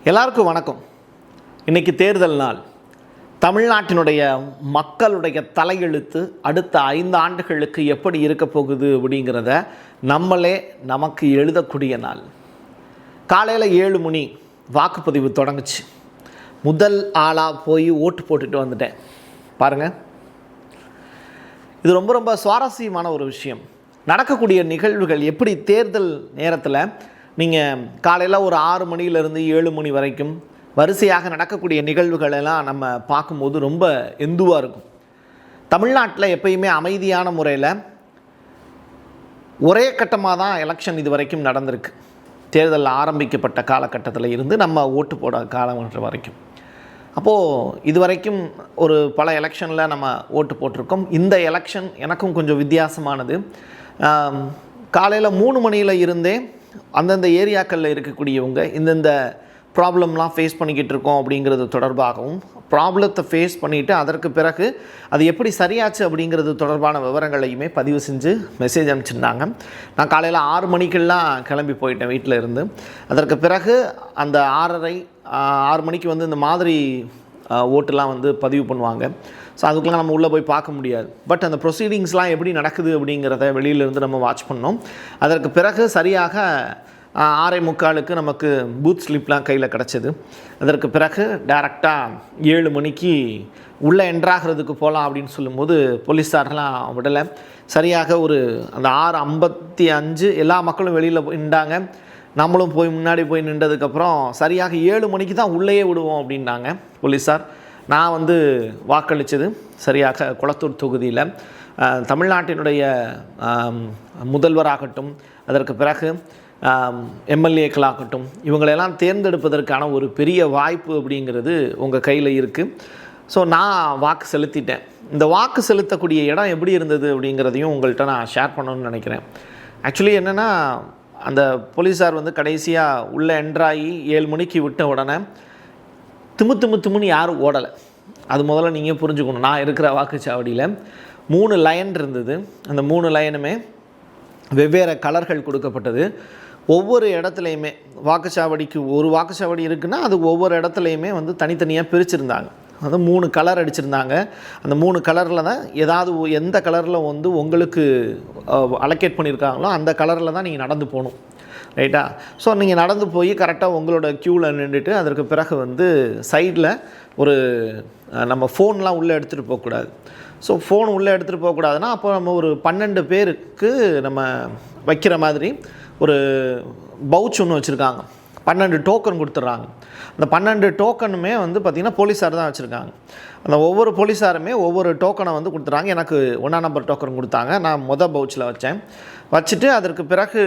எல்லாருக்கும் வணக்கம். இன்றைக்கி தேர்தல் நாள். தமிழ்நாட்டினுடைய மக்களுடைய தலையெழுத்து அடுத்த 5 ஆண்டுகளுக்கு எப்படி இருக்க போகுது அப்படிங்கிறத நம்மளே நமக்கு எழுதக்கூடிய நாள். காலையில் 7 மணி வாக்குப்பதிவு தொடங்குச்சு. முதல் ஆளாக போய் ஓட்டு போட்டுட்டு வந்துட்டேன். பாருங்கள், இது ரொம்ப ரொம்ப சுவாரஸ்யமான ஒரு விஷயம். நடக்கக்கூடிய நிகழ்வுகள் எப்படி தேர்தல் நேரத்தில் நீங்கள் காலையில் ஒரு 6 மணியிலிருந்து 7 மணி வரைக்கும் வரிசையாக நடக்கக்கூடிய நிகழ்வுகளெல்லாம் நம்ம பார்க்கும்போது ரொம்ப எந்துவாக இருக்கும். தமிழ்நாட்டில் எப்பயுமே அமைதியான முறையில் ஒரே கட்டமாக தான் எலெக்ஷன் இது வரைக்கும் நடந்திருக்கு. தேர்தல் ஆரம்பிக்கப்பட்ட காலகட்டத்தில் இருந்து நம்ம ஓட்டு போட காலம் வரைக்கும். அப்போது இது வரைக்கும் ஒரு பல எலெக்ஷனில் நம்ம ஓட்டு போட்டிருக்கோம். இந்த எலெக்ஷன் எனக்கும் கொஞ்சம் வித்தியாசமானது. காலையில் 3 மணியில் இருந்தே அந்தந்த ஏரியாக்களில் இருக்கக்கூடியவங்க இந்தந்த ப்ராப்ளம்லாம் ஃபேஸ் பண்ணிக்கிட்டு இருக்கோம் அப்படிங்கிறது தொடர்பாகவும், ப்ராப்ளத்தை ஃபேஸ் பண்ணிவிட்டு அதற்கு பிறகு அது எப்படி சரியாச்சு அப்படிங்கிறது தொடர்பான விவரங்களையுமே பதிவு செஞ்சு மெசேஜ் அனுப்பிச்சிருந்தாங்க. நான் காலையில் 6 மணிக்கெல்லாம் கிளம்பி போயிட்டேன் வீட்டில் இருந்து. அதற்கு பிறகு அந்த 6 மணிக்கு இந்த மாதிரி ஓட்டுலாம் பதிவு பண்ணுவாங்க. ஸோ அதுக்கெலாம் நம்ம உள்ளே போய் பார்க்க முடியாது. பட் அந்த ப்ரொசீடிங்ஸ்லாம் எப்படி நடக்குது அப்படிங்கிறத வெளியிலேருந்து நம்ம வாட்ச் பண்ணோம். அதற்கு பிறகு சரியாக 6:45 நமக்கு பூத் ஸ்லிப்லாம் கையில் கிடச்சிது. அதற்கு பிறகு டேரெக்டாக 7 மணிக்கு உள்ளே என்ட்ராகிறதுக்கு போகலாம் அப்படின்னு சொல்லும்போது போலீஸாரெலாம் விடலை. சரியாக ஒரு அந்த 6:55 எல்லா மக்களும் வெளியில் நின்றாங்க. நம்மளும் போய் முன்னாடி போய் நின்றதுக்கப்புறம் சரியாக 7 மணிக்கு தான் உள்ளேயே விடுவோம் அப்படின்னாங்க போலீஸார். நான் வாக்களித்தது சரியாக குளத்தூர் தொகுதியில் தமிழ்நாட்டினுடைய முதல்வராகட்டும், அதற்கு பிறகு எம்எல்ஏக்களாகட்டும், இவங்களெல்லாம் தேர்ந்தெடுப்பதற்கான ஒரு பெரிய வாய்ப்பு அப்படிங்கிறது உங்கள் கையில் இருக்குது. ஸோ நான் வாக்கு செலுத்திட்டேன். இந்த வாக்கு செலுத்தக்கூடிய இடம் எப்படி இருந்தது அப்படிங்கிறதையும் உங்கள்கிட்ட நான் ஷேர் பண்ணணும்னு நினைக்கிறேன். ஆக்சுவலி என்னென்னா, அந்த போலீஸார் கடைசியாக உள்ளே என்ட்ராகி 7 மணிக்கு விட்ட உடனே திமுன்னு யாரும் ஓடலை. அது முதல்ல நீங்கள் புரிஞ்சுக்கணும். நான் இருக்கிற வாக்குச்சாவடியில் 3 லைன் இருந்தது. அந்த 3 லைனுமே வெவ்வேறு கலர்கள் கொடுக்கப்பட்டது. ஒவ்வொரு இடத்துலையுமே வாக்குச்சாவடிக்கு ஒரு வாக்குச்சாவடி இருக்குன்னா அது ஒவ்வொரு இடத்துலையுமே தனித்தனியாக பிரிச்சுருந்தாங்க. 3 கலர் அடிச்சிருந்தாங்க. அந்த 3 கலரில் தான் எந்த கலரில் உங்களுக்கு அலோகேட் பண்ணியிருக்காங்களோ அந்த கலரில் தான் நீங்கள் நடந்து போகணும். ரைட்டா? ஸோ நீங்கள் நடந்து போய் கரெக்டாக உங்களோட க்யூவில் நின்றுட்டு அதற்கு பிறகு சைடில் ஒரு நம்ம ஃபோன்லாம் உள்ளே எடுத்துகிட்டு போகக்கூடாது. ஸோ ஃபோன் உள்ளே எடுத்துகிட்டு போகக்கூடாதுன்னா அப்போ நம்ம ஒரு 12 பேருக்கு நம்ம வைக்கிற மாதிரி ஒரு பவுச் ஒன்று வச்சுருக்காங்க. 12 டோக்கன் கொடுத்துட்றாங்க. அந்த 12 டோக்கனுமே பார்த்திங்கன்னா போலீஸார் தான் வச்சுருக்காங்க. அந்த ஒவ்வொரு போலீஸாருமே ஒவ்வொரு டோக்கனை கொடுத்துட்றாங்க. எனக்கு 1ஆம் நம்பர் டோக்கன் கொடுத்தாங்க. நான் பவுச்சில் வச்சுட்டு அதற்கு பிறகு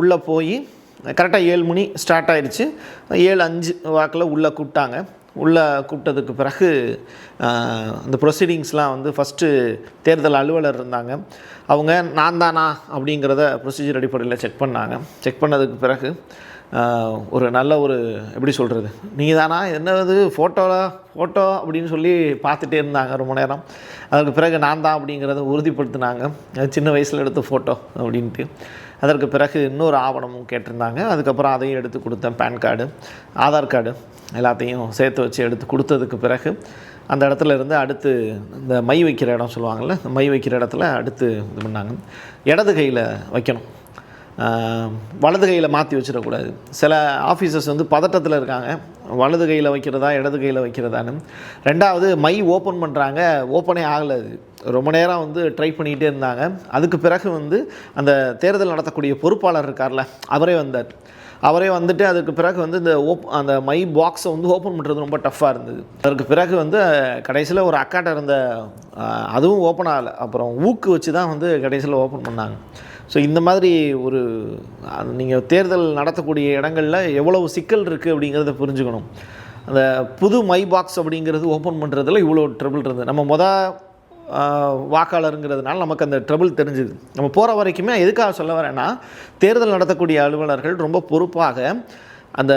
உள்ளே போய் கரெக்டாக 7 மணி ஸ்டார்ட் ஆகிடுச்சு. 7:05 வாக்கில் உள்ளே கூப்பிட்டாங்க. உள்ளே கூப்பிட்டதுக்கு பிறகு அந்த ப்ரொசீடிங்ஸ்லாம் ஃபஸ்ட்டு தேர்தல் அலுவலர் இருந்தாங்க. அவங்க நான் தானா அப்படிங்கிறத ப்ரொசீஜர் அடிப்படையில் செக் பண்ணாங்க. செக் பண்ணதுக்கு பிறகு ஒரு நல்ல ஒரு எப்படி சொல்கிறது, நீங்கள் தானா என்னது ஃபோட்டோ அப்படின்னு சொல்லி பார்த்துட்டே இருந்தாங்க ரொம்ப நேரம். அதுக்கு பிறகு நான் தான் அப்படிங்கிறத உறுதிப்படுத்தினாங்க. சின்ன வயசில் எடுத்த ஃபோட்டோ அப்படின்ட்டு. அதற்கு பிறகு இன்னொரு ஆவணமும் கேட்டிருந்தாங்க. அதுக்கப்புறம் அதையும் எடுத்து கொடுத்தேன். பேன் கார்டு, ஆதார் கார்டு எல்லாத்தையும் சேர்த்து வச்சு எடுத்து கொடுத்ததுக்கு பிறகு அந்த இடத்துல இருந்து அடுத்து இந்த மை வைக்கிற இடம் சொல்லுவாங்கள்ல, இந்த மை வைக்கிற இடத்துல அடுத்து இது பண்ணாங்க. இடது கையில் வைக்கணும், வலது கையில் மாற்றி வச்சிடக்கூடாது. சில ஆஃபீஸர்ஸ் பதட்டத்தில் இருக்காங்க, வலது கையில் வைக்கிறதா இடது கையில் வைக்கிறதான்னு. ரெண்டாவது மை ஓப்பன் பண்ணுறாங்க, ஓப்பனே ஆகலை. அது ரொம்ப நேரம் ட்ரை பண்ணிக்கிட்டே இருந்தாங்க. அதுக்கு பிறகு அந்த தேர்தல் நடத்தக்கூடிய பொறுப்பாளர் இருக்கார்ல, அவரே வந்தார். அவரே வந்துட்டு அதுக்கு பிறகு இந்த அந்த மை பாக்ஸை ஓப்பன் பண்ணுறது ரொம்ப டஃப்பாக இருந்தது. அதற்கு பிறகு கடைசியில் ஒரு அக்காட்ட இருந்த அதுவும் ஓப்பன் ஆகலை. அப்புறம் ஊக்கு வச்சு தான் கடைசியில் ஓப்பன் பண்ணாங்க. ஸோ இந்த மாதிரி ஒரு நீங்கள் தேர்தல் நடத்தக்கூடிய இடங்களில் எவ்வளவு சிக்கல் இருக்குது அப்படிங்கிறத புரிஞ்சுக்கணும். அந்த புது மை பாக்ஸ் அப்படிங்கிறது ஓப்பன் பண்ணுறதுல இவ்வளோ ட்ரபிள் இருந்தது. நம்ம வாக்காளருங்கிறதுனால நமக்கு அந்த ட்ரபிள் தெரிஞ்சுது. நம்ம போகிற வரைக்குமே எதுக்காக சொல்ல வரேன்னா, தேர்தல் நடத்தக்கூடிய அலுவலர்கள் ரொம்ப பொறுப்பாக அந்த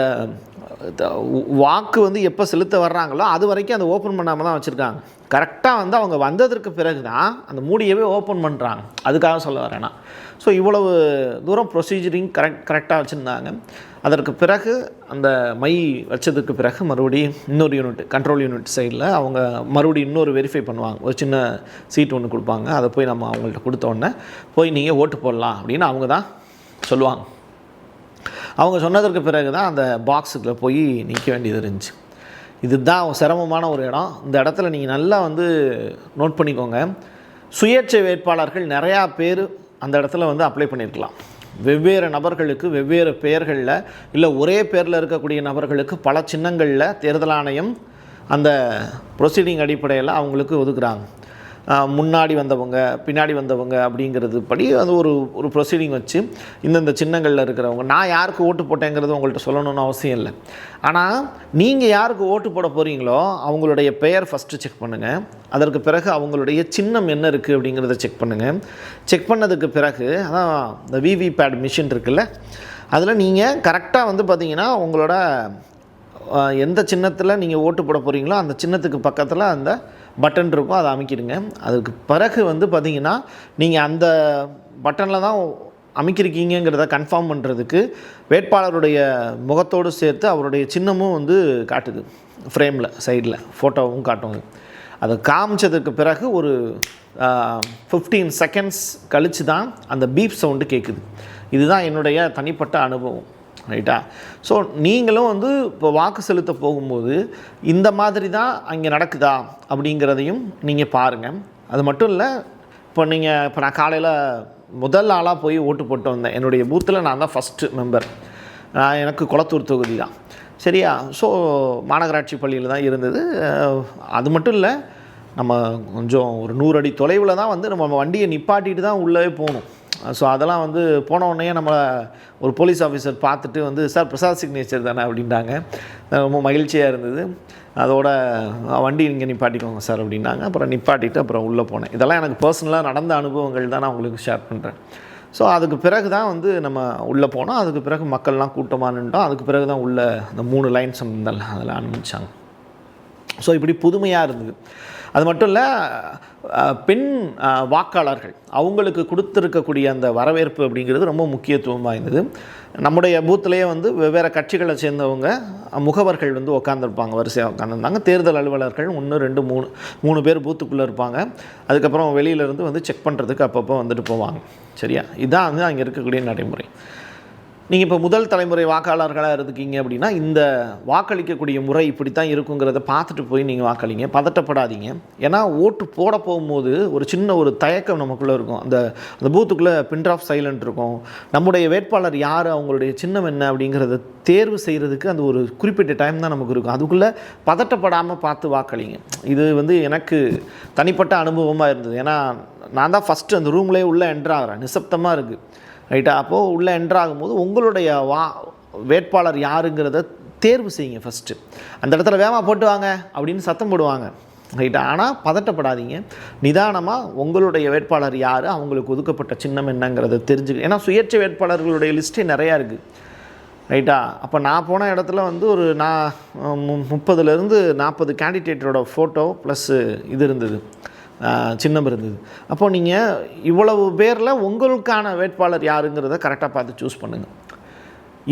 வாக்கு வந்து எப்போ செலுத்த வர்றாங்களோ அது வரைக்கும் அதை ஓப்பன் பண்ணாமல் தான் வச்சுருக்காங்க. கரெக்டாக வந்து அவங்க வந்ததற்கு பிறகு தான் அந்த மூடியவே ஓப்பன் பண்ணுறாங்க. அதுக்காக சொல்ல வரேன்னா, ஸோ இவ்வளவு தூரம் ப்ரொசீஜரிங் கரெக்டாக வச்சுருந்தாங்க. அதற்கு பிறகு அந்த மை வச்சதுக்கு பிறகு மறுபடியும் இன்னொரு யூனிட், கண்ட்ரோல் யூனிட் சைடில் அவங்க மறுபடியும் இன்னொரு வெரிஃபை பண்ணுவாங்க. ஒரு சின்ன சீட் ஒன்று கொடுப்பாங்க. அதை போய் நம்ம அவங்கள்ட்ட கொடுத்தோடனே போய் நீங்கள் ஓட்டு போடலாம் அப்படின்னு அவங்க தான் சொல்லுவாங்க. அவங்க சொன்னதற்கு பிறகு தான் அந்த பாக்ஸுக்குள்ளே போய் நிற்க வேண்டியது இருந்துச்சு. இதுதான் சிரமமான ஒரு இடம். இந்த இடத்துல நீங்கள் நல்லா வந்து நோட் பண்ணிக்கோங்க. சுயேட்சை வேட்பாளர்கள் நிறையா பேர் அந்த இடத்துல வந்து அப்ளை பண்ணியிருக்கலாம். வெவ்வேறு நபர்களுக்கு வெவ்வேறு பெயர்களில், இல்லை ஒரே பேரில் இருக்கக்கூடிய நபர்களுக்கு பல சின்னங்களில் தேர்தல் ஆணையம் அந்த ப்ரொசீடிங் அடிப்படையில் அவங்களுக்கு ஒதுக்குறாங்க. முன்னாடி வந்தவங்க பின்னாடி வந்தவங்க அப்படிங்கிறது படி அது ஒரு ப்ரொசீடிங் வச்சு இந்தந்த சின்னங்களில் இருக்கிறவங்க, நான் யாருக்கு ஓட்டு போட்டேங்கிறது உங்கள்கிட்ட சொல்லணும்னு அவசியம் இல்லை. ஆனால் நீங்கள் யாருக்கு ஓட்டு போட போகிறீங்களோ அவங்களுடைய பெயர் ஃபஸ்ட்டு செக் பண்ணுங்கள். அதற்கு பிறகு அவங்களுடைய சின்னம் என்ன இருக்குது அப்படிங்கிறத செக் பண்ணுங்கள். செக் பண்ணதுக்கு பிறகு அதான் இந்த விவிபேட் மிஷின் இருக்குல்ல, அதில் நீங்கள் கரெக்டாக வந்து பார்த்தீங்கன்னா உங்களோட எந்த சின்னத்தில் நீங்கள் ஓட்டு போட போகிறீங்களோ அந்த சின்னத்துக்கு பக்கத்தில் அந்த பட்டன் இருக்கும், அதை அமைக்கிடுங்க. அதுக்கு பிறகு வந்து பார்த்திங்கன்னா நீங்கள் அந்த பட்டனில் தான் அமைக்கிருக்கீங்கிறத கன்ஃபார்ம் பண்ணுறதுக்கு வேட்பாளருடைய முகத்தோடு சேர்த்து அவருடைய சின்னமும் வந்து காட்டுது. ஃப்ரேமில் சைடில் ஃபோட்டோவும் காட்டுங்க. அதை காமிச்சதுக்கு பிறகு ஒரு 15 செகண்ட்ஸ் கழித்து தான் அந்த பீப் சவுண்டு கேட்குது. இதுதான் என்னுடைய தனிப்பட்ட அனுபவம். ரைட்டா? ஸோ நீங்களும் வந்து இப்போ வாக்கு செலுத்த போகும்போது இந்த மாதிரி தான் அங்கே நடக்குதா அப்படிங்கிறதையும் நீங்கள் பாருங்கள். அது மட்டும் இல்லை, இப்போ நான் காலையில் முதல் ஆளாக போய் ஓட்டு போட்டு வந்தேன். என்னுடைய பூத்தில் நான் தான் ஃபஸ்ட்டு மெம்பர். எனக்கு குளத்தூர் தொகுதி தான், சரியா? ஸோ மாநகராட்சி பள்ளியில் தான் இருந்தது. அது மட்டும் இல்லை, நம்ம கொஞ்சம் ஒரு 100 அடி தொலைவில் தான் வந்து நம்ம வண்டியை நிப்பாட்டிட்டு தான் உள்ளே போகணும். ஸோ அதெல்லாம் வந்து போன உடனே நம்மளை ஒரு போலீஸ் ஆஃபீஸர் பார்த்துட்டு வந்து, சார் பிரசாத் சிக்னேச்சர் தானே அப்படின்ட்டாங்க. ரொம்ப மகிழ்ச்சியாக இருந்தது. அதோட வண்டி இங்கே நிப்பாட்டிக்கோங்க சார் அப்படின்னாங்க. அப்புறம் நிப்பாட்டிட்டு அப்புறம் உள்ளே போனேன். இதெல்லாம் எனக்கு பர்சனலாக நடந்த அனுபவங்கள் தான் நான் உங்களுக்கு ஷேர் பண்ணுறேன். ஸோ அதுக்கு பிறகு தான் வந்து நம்ம உள்ளே போனோம். அதுக்கு பிறகு மக்கள்லாம் கூட்டமாக நின்றோம். அதுக்கு பிறகு தான் உள்ளே அந்த 3 லைன்ஸ் இருந்தெல்லாம் அதில் அனுப்பிச்சாங்க. ஸோ இப்படி புதுமையாக இருந்தது. அது மட்டும் இல்லை, பெண் வாக்காளர்கள் அவங்களுக்கு கொடுத்துருக்கக்கூடிய அந்த வரவேற்பு அப்படிங்கிறது ரொம்ப முக்கியத்துவம் வாய்ந்தது. நம்முடைய பூத்துலேயே வந்து வெவ்வேறு கட்சிகளை சேர்ந்தவங்க முகவர்கள் வந்து உட்காந்துருப்பாங்க, வரிசையாக உட்காந்துருந்தாங்க. தேர்தல் அலுவலர்கள் 1 2 3 பேர் பூத்துக்குள்ளே இருப்பாங்க. அதுக்கப்புறம் வெளியிலேருந்து வந்து செக் பண்ணுறதுக்கு அப்பப்போ வந்துட்டு போவாங்க. சரியா? இதுதான் வந்து அங்கே இருக்கக்கூடிய நடைமுறை. நீங்கள் இப்போ முதல் தலைமுறை வாக்காளர்களாக இருக்கீங்க அப்படின்னா இந்த வாக்களிக்கக்கூடிய முறை இப்படி தான் இருக்குங்கிறத பார்த்துட்டு போய் நீங்கள் வாக்களிங்க. பதட்டப்படாதீங்க. ஏன்னா ஓட்டு போட போகும்போது ஒரு சின்ன ஒரு தயக்கம் நமக்குள்ளே இருக்கும். அந்த பூத்துக்குள்ளே பின் ஆஃப் சைலண்ட் இருக்கும். நம்முடைய வேட்பாளர் யார், அவங்களுடைய சின்னம் என்ன அப்படிங்கிறத தேர்வு செய்கிறதுக்கு அந்த ஒரு குறிப்பிட்ட டைம் தான் நமக்கு இருக்கும். அதுக்குள்ளே பதட்டப்படாமல் பார்த்து வாக்களிங்க. இது வந்து எனக்கு தனிப்பட்ட அனுபவமாக இருந்தது. ஏன்னா நான் தான் ஃபஸ்ட்டு அந்த ரூம்லேயே உள்ளே என்ட்ராகிறேன். நிசப்தமாக இருக்குது. ரைட்டா? அப்போது உள்ளே என்ட்ராகும்போது உங்களுடைய வேட்பாளர் யாருங்கிறத தேர்வு செய்யுங்க ஃபஸ்ட்டு. அந்த இடத்துல வேகமாக போட்டு வாங்க அப்படின்னு சத்தம் போடுவாங்க. ரைட்டா? ஆனால் பதட்டப்படாதீங்க. நிதானமாக உங்களுடைய வேட்பாளர் யார், அவங்களுக்கு ஒதுக்கப்பட்ட சின்னம் என்னங்கிறத தெரிஞ்சுக்க. ஏன்னா சுயேட்சை வேட்பாளர்களுடைய லிஸ்ட்டே நிறையா இருக்குது. ரைட்டா? அப்போ நான் போன இடத்துல வந்து நான் 30லேருந்து 40 கேண்டிடேட்டரோட ஃபோட்டோ ப்ளஸ்ஸு இது இருந்தது, சின்னம் இருந்தது. அப்போது நீங்கள் இவ்வளவு பேரில் உங்களுக்கான வேட்பாளர் யாருங்கிறத கரெக்டாக பார்த்து சூஸ் பண்ணுங்கள்.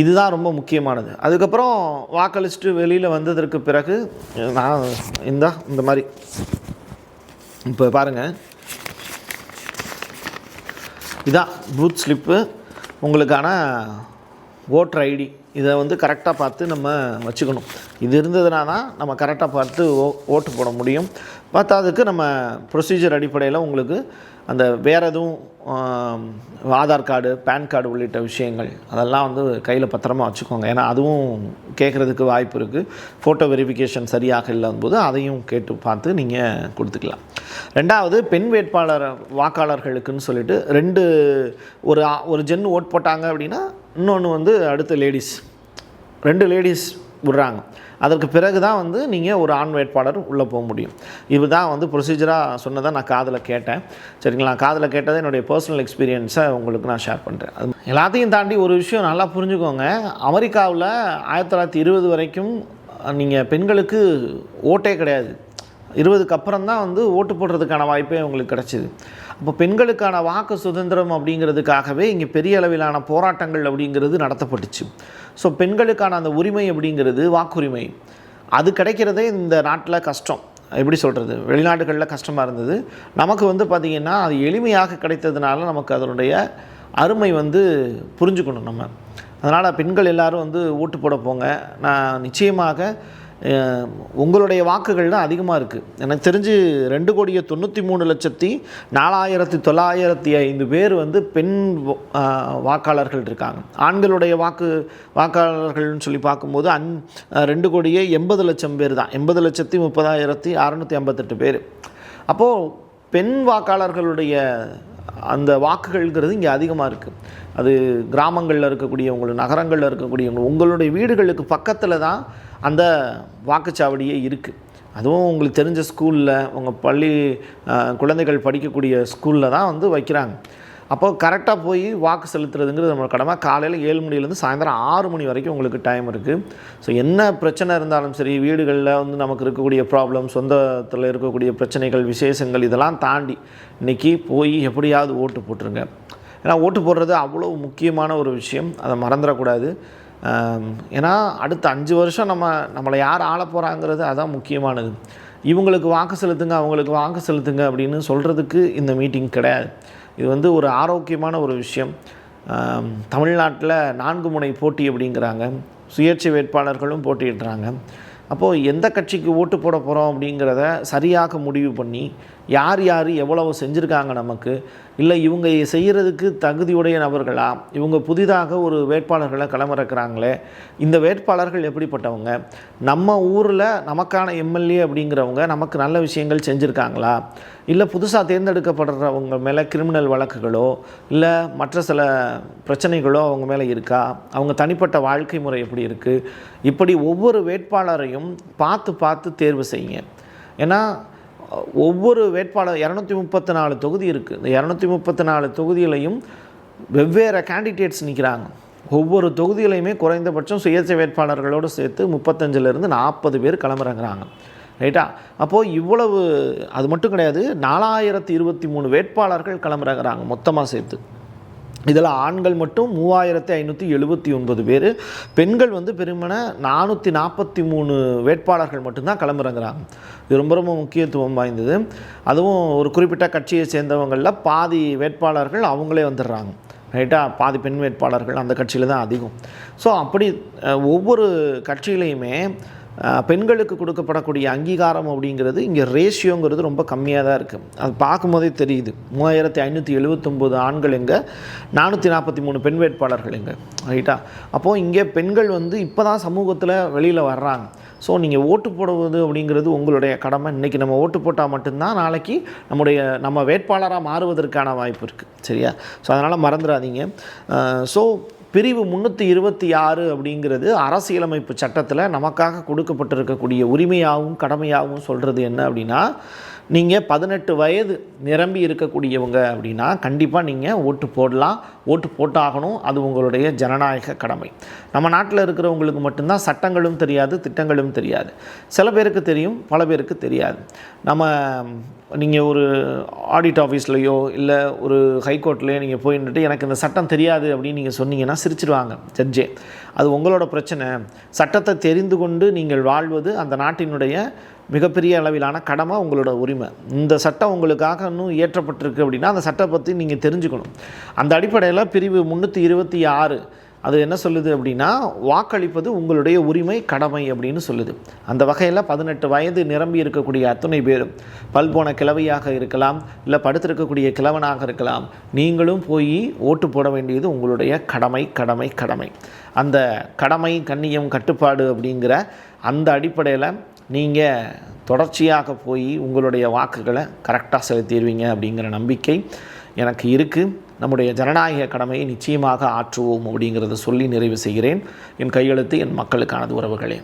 இதுதான் ரொம்ப முக்கியமானது. அதுக்கப்புறம் வாக்களிச்சுட்டு வெளியில் வந்ததற்கு பிறகு நான் இந்த மாதிரி இப்போ பாருங்கள், இதான் பூத் ஸ்லிப்பு, உங்களுக்கான ஓட்டர் ஐடி. இதை வந்து கரெக்டாக பார்த்து நம்ம வச்சுக்கணும். இது இருந்ததுனா தான் நம்ம கரெக்டாக பார்த்து ஓட்டு போட முடியும். பார்த்ததுக்கு நம்ம ப்ரொசீஜர் அடிப்படையில் உங்களுக்கு அந்த வேறு எதுவும் ஆதார் கார்டு, பேன் கார்டு உள்ளிட்ட விஷயங்கள் அதெல்லாம் வந்து கையில் பத்திரமா வச்சுக்கோங்க. ஏன்னா அதுவும் கேட்குறதுக்கு வாய்ப்பு இருக்குது. ஃபோட்டோ வெரிஃபிகேஷன் சரியாக இல்லாதபோது அதையும் கேட்டு பார்த்து நீங்கள் கொடுத்துக்கலாம். ரெண்டாவது, பெண் வேட்பாளர் வாக்காளர்களுக்குன்னு சொல்லிட்டு 2 ஒரு ஜென் ஓட் போட்டாங்க அப்படின்னா இன்னொன்று வந்து அடுத்த லேடிஸ் 2 லேடிஸ் விடுறாங்க. அதற்கு பிறகு தான் வந்து நீங்கள் ஒரு ஆண் வேட்பாளர் உள்ளே போக முடியும். இது தான் வந்து ப்ரொசீஜராக சொன்னதை நான் காதில் கேட்டேன். சரிங்களா? காதில் கேட்டதை என்னுடைய பர்சனல் எக்ஸ்பீரியன்ஸை உங்களுக்கு நான் ஷேர் பண்ணுறேன். அது எல்லாத்தையும் தாண்டி ஒரு விஷயம் நல்லா புரிஞ்சுக்கோங்க. அமெரிக்காவில் 1920 வரைக்கும் நீங்கள் பெண்களுக்கு ஓட்டே கிடையாது. 20க்கு அப்புறம் தான் வந்து ஓட்டு போடுறதுக்கான வாய்ப்பே அவங்களுக்கு கிடச்சிது. அப்போ பெண்களுக்கான வாக்கு சுதந்திரம் அப்படிங்கிறதுக்காகவே இங்கே பெரிய அளவிலான போராட்டங்கள் அப்படிங்கிறது நடத்தப்பட்டுச்சு. ஸோ பெண்களுக்கான அந்த உரிமை அப்படிங்கிறது வாக்குரிமை அது கிடைக்கிறதே இந்த நாட்டில் கஷ்டம். எப்படி சொல்கிறது, வெளிநாடுகளில் கஷ்டமாக இருந்தது. நமக்கு வந்து பார்த்திங்கன்னா அது எளிமையாக கிடைத்ததுனால நமக்கு அதனுடைய அருமை வந்து புரிஞ்சுக்கணும் நம்ம. அதனால் பெண்கள் எல்லோரும் வந்து ஓட்டு போட போங்க. நான் நிச்சயமாக உங்களுடைய வாக்குகள் தான் அதிகமாக இருக்குது. எனக்கு தெரிஞ்சு 2,93,04,905 பேர் வந்து பெண் வாக்காளர்கள் இருக்காங்க. ஆண்களுடைய வாக்காளர்கள்னு சொல்லி பார்க்கும்போது 2,80,00,000 பேர் தான். 80,30,658 பேர். அப்போது பெண் வாக்காளர்களுடைய அந்த வாக்குகள்ங்கிறது இங்கே அதிகமாக இருக்குது. அது கிராமங்களில் இருக்கக்கூடியவங்க, நகரங்களில் இருக்கக்கூடியவங்க, உங்களுடைய வீடுகளுக்கு பக்கத்தில் தான் அந்த வாக்குச்சாவடியே இருக்குது. அதுவும் உங்களுக்கு தெரிஞ்ச ஸ்கூலில், உங்கள் பள்ளி குழந்தைகள் படிக்கக்கூடிய ஸ்கூலில் தான் வந்து வைக்கிறாங்க. அப்போது கரெக்டாக போய் வாக்கு செலுத்துறதுங்கிறது நம்மளோட கடமை. காலையில் 7 மணிலேருந்து சாயந்தரம் 6 மணி வரைக்கும் உங்களுக்கு டைம் இருக்குது. ஸோ என்ன பிரச்சனை இருந்தாலும் சரி, வீடுகளில் வந்து நமக்கு இருக்கக்கூடிய ப்ராப்ளம், சொந்தத்தில் இருக்கக்கூடிய பிரச்சனைகள், விசேஷங்கள் இதெல்லாம் தாண்டி இன்றைக்கி போய் எப்படியாவது ஓட்டு போட்டுருங்க. ஏன்னா ஓட்டு போடுறது அவ்வளோ முக்கியமான ஒரு விஷயம், அதை மறந்துடக்கூடாது. ஏன்னா அடுத்த 5 வருஷம் நம்மளை யார் ஆள போகிறாங்கிறது அதான் முக்கியமானது. இவங்களுக்கு வாக்கு செலுத்துங்க, அவங்களுக்கு வாக்கு செலுத்துங்க அப்படின்னு சொல்கிறதுக்கு இந்த மீட்டிங் கிடையாது. இது வந்து ஒரு ஆரோக்கியமான ஒரு விஷயம். தமிழ்நாட்டில் 4 முனை போட்டி அப்படிங்கிறாங்க. சுயேட்சை வேட்பாளர்களும் போட்டியிடுறாங்க. அப்போது எந்த கட்சிக்கு ஓட்டு போட போகிறோம் அப்படிங்கிறத சரியாக முடிவு பண்ணி யார் எவ்வளவு செஞ்சுருக்காங்க நமக்கு, இல்லை இவங்க செய்கிறதுக்கு தகுதியுடைய நபர்களா, இவங்க புதிதாக ஒரு வேட்பாளர்களை களமிறக்குறாங்களே, இந்த வேட்பாளர்கள் எப்படிப்பட்டவங்க, நம்ம ஊரில் நமக்கான எம்எல்ஏ அப்படிங்கிறவங்க நமக்கு நல்ல விஷயங்கள் செஞ்சுருக்காங்களா, இல்லை புதுசாக தேர்ந்தெடுக்கப்படுறவங்க மேலே கிரிமினல் வழக்குகளோ இல்லை மற்ற சில பிரச்சனைகளோ அவங்க மேலே இருக்கா, அவங்க தனிப்பட்ட வாழ்க்கை முறை எப்படி இருக்குது, இப்படி ஒவ்வொரு வேட்பாளரையும் பார்த்து தேர்வு செய்யுங்க. ஏன்னா ஒவ்வொரு வேட்பாளர் 234 தொகுதி இருக்குது. இந்த 234 தொகுதியிலையும் வெவ்வேறு கேண்டிடேட்ஸ் நிற்கிறாங்க. ஒவ்வொரு தொகுதியிலையுமே குறைந்தபட்சம் சுயேட்சை வேட்பாளர்களோடு சேர்த்து 35லேருந்து 40 பேர் களமிறங்குறாங்க. ரைட்டா? அப்போது இவ்வளவு, அது மட்டும் கிடையாது, 4023 வேட்பாளர்கள் களமிறங்குறாங்க மொத்தமாக சேர்த்து. இதில் ஆண்கள் மட்டும் 3579 பேர், பெண்கள் வந்து பெருமன 443 வேட்பாளர்கள் மட்டும்தான் களமிறங்குறாங்க. இது ரொம்ப ரொம்ப முக்கியத்துவம் வாய்ந்தது. அதுவும் ஒரு குறிப்பிட்ட கட்சியை சேர்ந்தவங்களில் பாதி வேட்பாளர்கள் அவங்களே வந்துடுறாங்க. ரைட்டா? பாதி பெண் வேட்பாளர்கள் அந்த கட்சியில் தான் அதிகம். ஸோ அப்படி ஒவ்வொரு கட்சியிலையுமே பெண்களுக்கு கொடுக்கப்படக்கூடிய அங்கீகாரம் அப்படிங்கிறது இங்கே ரேஷியோங்கிறது ரொம்ப கம்மியாக தான் இருக்குது. அது பார்க்கும்போதே தெரியுது. 3579 ஆண்கள் எங்கே, 443 பெண் வேட்பாளர்கள் எங்கே. ரைட்டா? அப்போது இங்கே பெண்கள் வந்து இப்போ தான் சமூகத்தில் வெளியில் வர்றாங்க. ஸோ நீங்கள் ஓட்டு போடுவது அப்படிங்கிறது உங்களுடைய கடமை. இன்றைக்கி நம்ம ஓட்டு போட்டால் மட்டும்தான் நாளைக்கு நம்ம வேட்பாளராக மாறுவதற்கான வாய்ப்பு இருக்குது. சரியா? ஸோ அதனால் மறந்துடாதீங்க. ஸோ பிரிவு 326 அப்படிங்கிறது அரசியலமைப்பு சட்டத்தில் நமக்காக கொடுக்கப்பட்டிருக்கக்கூடிய உரிமையாகவும் கடமையாகவும் சொல்கிறது என்ன அப்படின்னா, நீங்கள் 18 வயது நிரம்பி இருக்கக்கூடியவங்க அப்படின்னா கண்டிப்பாக நீங்கள் ஓட்டு போடலாம், ஓட்டு போட்டாகணும். அது உங்களுடைய ஜனநாயக கடமை. நம்ம நாட்டில் இருக்கிறவங்களுக்கு மட்டும்தான் சட்டங்களும் தெரியாது, திட்டங்களும் தெரியாது. சில பேருக்கு தெரியும், பல பேருக்கு தெரியாது. நீங்கள் ஒரு ஆடிட் ஆஃபீஸ்லையோ இல்லை ஒரு ஹைகோர்ட்லேயோ நீங்கள் போயிட்டு எனக்கு இந்த சட்டம் தெரியாது அப்படின்னு நீங்கள் சொன்னீங்கன்னா சிரிச்சிடுவாங்க ஜட்ஜே. அது உங்களோட பிரச்சனை. சட்டத்தை தெரிந்து கொண்டு நீங்கள் வாழ்வது அந்த நாட்டினுடைய மிகப்பெரிய அளவிலான கடமை, உங்களோட உரிமை. இந்த சட்டம் உங்களுக்காக இன்னும் இயற்றப்பட்டிருக்கு அப்படின்னா அந்த சட்டத்தை பற்றி நீங்கள் தெரிஞ்சுக்கணும். அந்த அடிப்படையில் பிரிவு 326 அது என்ன சொல்லுது அப்படின்னா, வாக்களிப்பது உங்களுடைய உரிமை, கடமை அப்படின்னு சொல்லுது. அந்த வகையில் 18 வயது நிரம்பி இருக்கக்கூடிய அத்தனை பேரும், பல்போன கிழவியாக இருக்கலாம், இல்லை படுத்திருக்கக்கூடிய கிழவனாக இருக்கலாம், நீங்களும் போய் ஓட்டு போட வேண்டியது உங்களுடைய கடமை கடமை கடமை. அந்த கடமை, கண்ணியம், கட்டுப்பாடு அப்படிங்கிற அந்த அடிப்படையில் நீங்கள் தொடர்ச்சியாக போய் உங்களுடைய வாக்குகளை கரெக்டாக செலுத்திடுவீங்க அப்படிங்கிற நம்பிக்கை எனக்கு இருக்குது. நம்முடைய ஜனநாயக கடமையை நிச்சயமாக ஆற்றுவோம் அப்படிங்கிறத சொல்லி நிறைவு செய்கிறேன். என் கையெழுத்து என் மக்களுக்கானது உறவுகளே.